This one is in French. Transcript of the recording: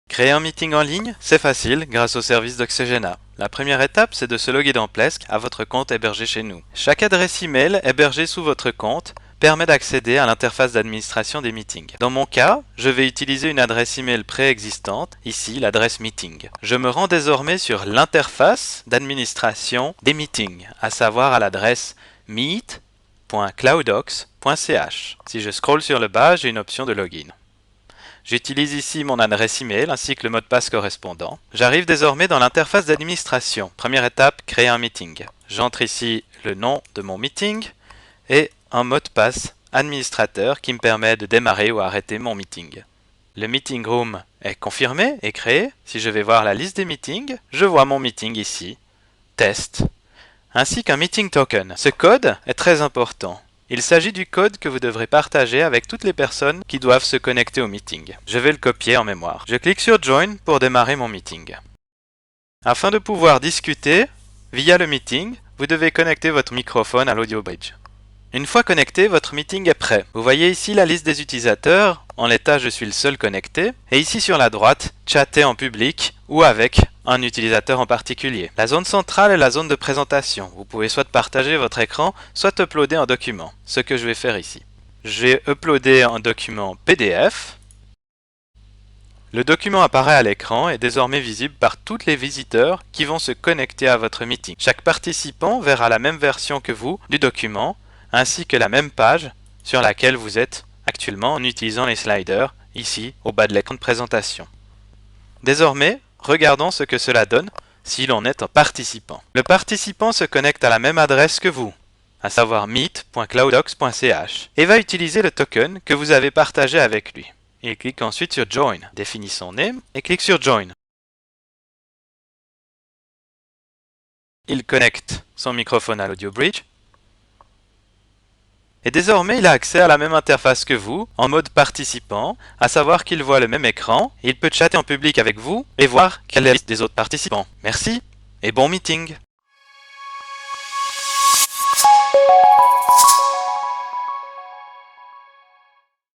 Créer un meeting en ligne, c'est facile grâce au service d'Oxygena. La première étape, c'est de se loguer dans Plesk à votre compte hébergé chez nous. Chaque adresse email hébergée sous votre compte permet d'accéder à l'interface d'administration des meetings. Dans mon cas, je vais utiliser une adresse email préexistante, ici l'adresse meeting. Je me rends désormais sur l'interface d'administration des meetings, à savoir à l'adresse meet.cloudox.ch. Si je scrolle sur le bas, j'ai une option de login. J'utilise ici mon adresse email ainsi que le mot de passe correspondant. J'arrive désormais dans l'interface d'administration. Première étape, créer un meeting. J'entre ici le nom de mon meeting et un mot de passe administrateur qui me permet de démarrer ou arrêter mon meeting. Le meeting room est confirmé et créé. Si je vais voir la liste des meetings, je vois mon meeting ici, test, ainsi qu'un meeting token. Ce code est très important. Il s'agit du code que vous devrez partager avec toutes les personnes qui doivent se connecter au meeting. Je vais le copier en mémoire. Je clique sur Join pour démarrer mon meeting. Afin de pouvoir discuter via le meeting, vous devez connecter votre microphone à l'Audio Bridge. Une fois connecté, votre meeting est prêt. Vous voyez ici la liste des utilisateurs. En l'état, je suis le seul connecté. Et ici sur la droite, chatter en public ou avec un utilisateur en particulier. La zone centrale est la zone de présentation. Vous pouvez soit partager votre écran, soit uploader un document. Ce que je vais faire ici. Je vais uploader un document PDF. Le document apparaît à l'écran et est désormais visible par tous les visiteurs qui vont se connecter à votre meeting. Chaque participant verra la même version que vous du document, ainsi que la même page sur laquelle vous êtes actuellement en utilisant les sliders, ici au bas de l'écran de présentation. Désormais, regardons ce que cela donne si l'on est un participant. Le participant se connecte à la même adresse que vous, à savoir meet.cloudox.ch, et va utiliser le token que vous avez partagé avec lui. Il clique ensuite sur Join, définit son name et clique sur Join. Il connecte son microphone à l'Audio Bridge. Et désormais, il a accès à la même interface que vous, en mode participant, à savoir qu'il voit le même écran, et il peut chatter en public avec vous et voir quelle est la liste des autres participants. Merci et bon meeting!